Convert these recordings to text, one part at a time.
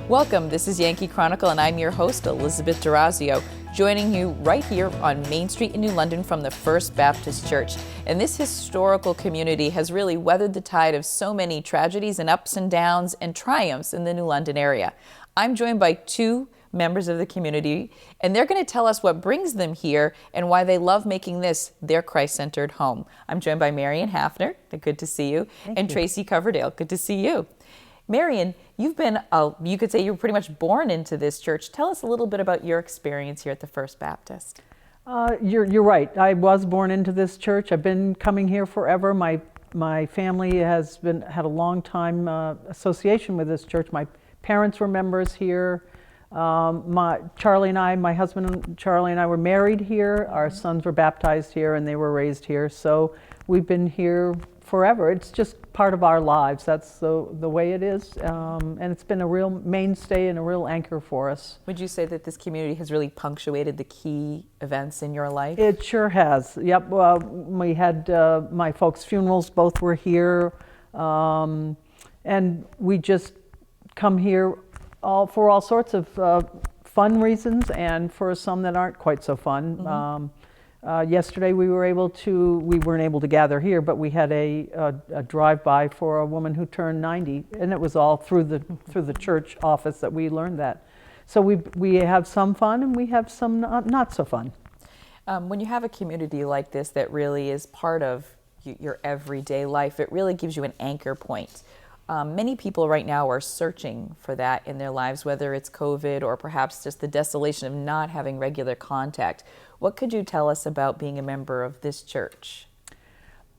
Welcome, this is Yankee Chronicle and I'm your host, Elizabeth D'Orazio, joining you right here on Main Street in New London from the First Baptist Church. And this historical community has really weathered the tide of so many tragedies and ups and downs and triumphs in the New London area. I'm joined by two members of the community, and they're going to tell us what brings them here and why they love making this their Christ-centered home. I'm joined by Marion Hafner, good to see you, and Tracy Coverdale, good to see you. Marion, you've been, you could say you were pretty much born into this church. Tell us a little bit about your experience here at the First Baptist. You're right. I was born into this church. I've been coming here forever. My family has had a long time association with this church. My parents were members here. My husband Charlie and I were married here. Our sons were baptized here and they were raised here. So we've been here forever. It's just part of our lives. That's the way it is. And it's been a real mainstay and a real anchor for us. Would you say that this community has really punctuated the key events in your life? It sure has. Yep. We had my folks' funerals, both were here. And we just come here for all sorts of fun reasons and for some that aren't quite so fun. Mm-hmm. Yesterday we weren't able to gather here, but we had a drive-by for a woman who turned 90, and it was all through the church office that we learned that. So we have some fun and we have some not so fun. When you have a community like this that really is part of your everyday life, it really gives you an anchor point. Many people right now are searching for that in their lives, whether it's COVID or perhaps just the desolation of not having regular contact. What could you tell us about being a member of this church?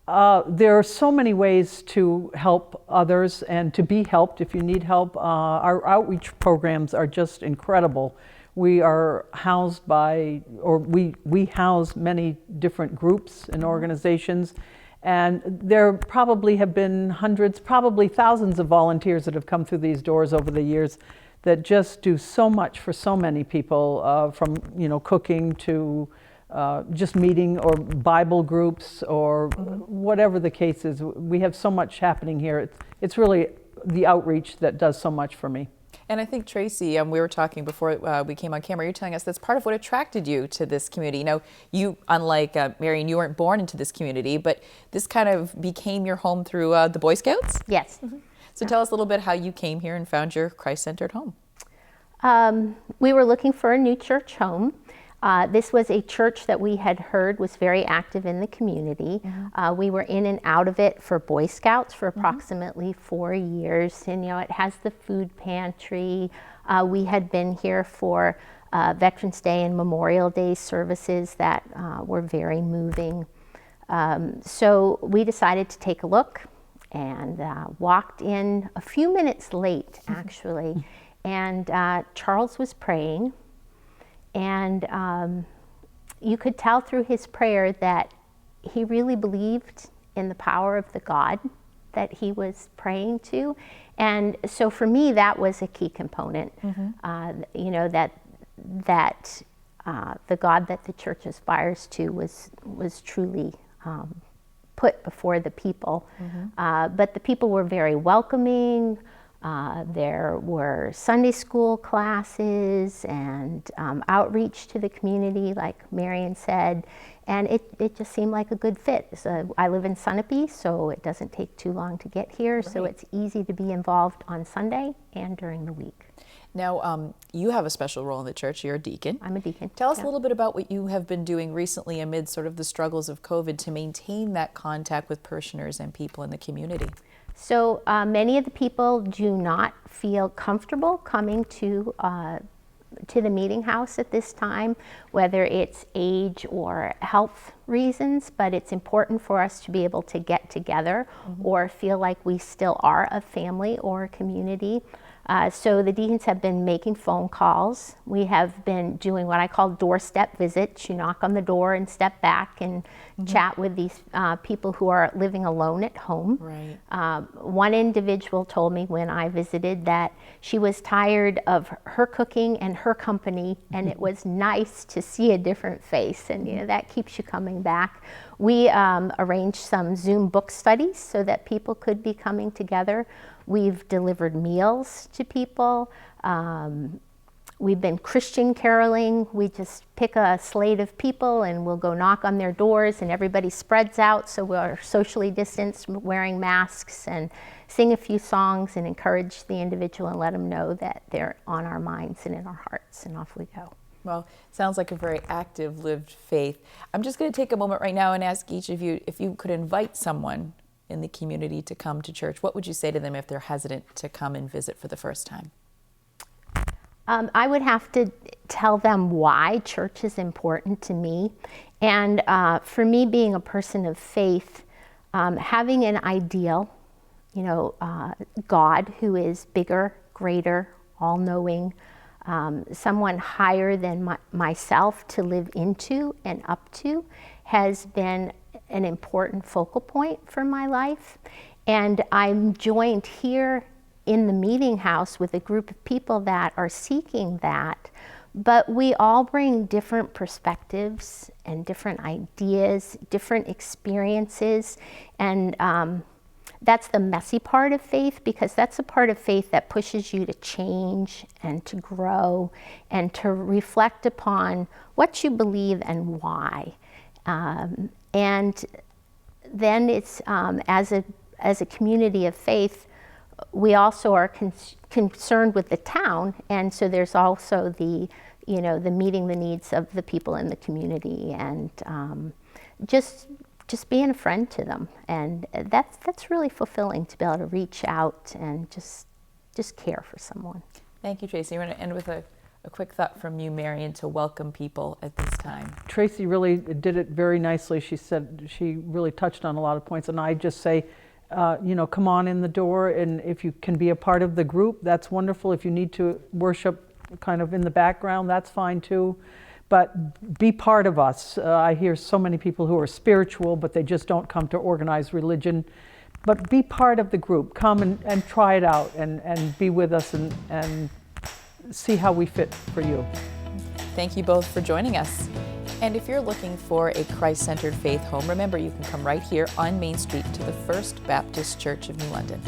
There are so many ways to help others and to be helped if you need help. Our outreach programs are just incredible. We are housed we house many different groups and organizations. And there probably have been hundreds, probably thousands of volunteers that have come through these doors over the years that just do so much for so many people, from cooking to just meeting or Bible groups or whatever the case is. We have so much happening here. It's really the outreach that does so much for me. And I think, Tracy, we were talking before we came on camera, you're telling us that's part of what attracted you to this community. You, unlike Marion, you weren't born into this community, but this kind of became your home through the Boy Scouts? Yes. Mm-hmm. So tell us a little bit how you came here and found your Christ-centered home. We were looking for a new church home. This was a church that we had heard was very active in the community. Mm-hmm. We were in and out of it for Boy Scouts for approximately 4 years. And, it has the food pantry. We had been here for Veterans Day and Memorial Day services that were very moving. So we decided to take a look and walked in a few minutes late, actually. And Charles was praying. And you could tell through his prayer that he really believed in the power of the God that he was praying to. And so for me, that was a key component, that the God that the church aspires to was truly put before the people. But the people were very welcoming. There were Sunday school classes and outreach to the community, like Marion said, and it just seemed like a good fit. So I live in Sunapee, so it doesn't take too long to get here, right. So it's easy to be involved on Sunday and during the week. Now, you have a special role in the church. You're a deacon. I'm a deacon. Tell us a little bit about what you have been doing recently amid sort of the struggles of COVID to maintain that contact with parishioners and people in the community. So many of the people do not feel comfortable coming to the meeting house at this time, whether it's age or health reasons, but it's important for us to be able to get together or feel like we still are a family or a community. So the deacons have been making phone calls. We have been doing what I call doorstep visits. You knock on the door and step back and chat with these people who are living alone at home. Right. One individual told me when I visited that she was tired of her cooking and her company, and it was nice to see a different face, and that keeps you coming back. We arranged some Zoom book studies so that people could be coming together. We've delivered meals to people. We've been Christian caroling. We just pick a slate of people and we'll go knock on their doors, and everybody spreads out, so we're socially distanced, wearing masks, and sing a few songs and encourage the individual and let them know that they're on our minds and in our hearts, and off we go. Well, sounds like a very active, lived faith. I'm just going to take a moment right now and ask each of you if you could invite someone in the community to come to church. What would you say to them if they're hesitant to come and visit for the first time? I would have to tell them why church is important to me. And for me, being a person of faith, having an ideal, God who is bigger, greater, all-knowing, someone higher than myself to live into and up to, has been an important focal point for my life. And I'm joined here in the meeting house with a group of people that are seeking that, but we all bring different perspectives and different ideas, different experiences, and that's the messy part of faith, because that's the part of faith that pushes you to change and to grow and to reflect upon what you believe and why. And then it's as a community of faith, we also are concerned with the town, and so there's also the meeting the needs of the people in the community, and just being a friend to them, and that's really fulfilling, to be able to reach out and just care for someone. Thank you, Tracy. We're going to end with a quick thought from you, Marion, to welcome people at this time. Tracy really did it very nicely. She said she really touched on a lot of points, and I just say, come on in the door, and if you can be a part of the group, that's wonderful. If you need to worship kind of in the background, that's fine too. But be part of us. I hear so many people who are spiritual, but they just don't come to organized religion. But be part of the group. Come and try it out, and be with us and see how we fit for you. Thank you both for joining us. And if you're looking for a Christ-centered faith home, remember you can come right here on Main Street to the First Baptist Church of New London.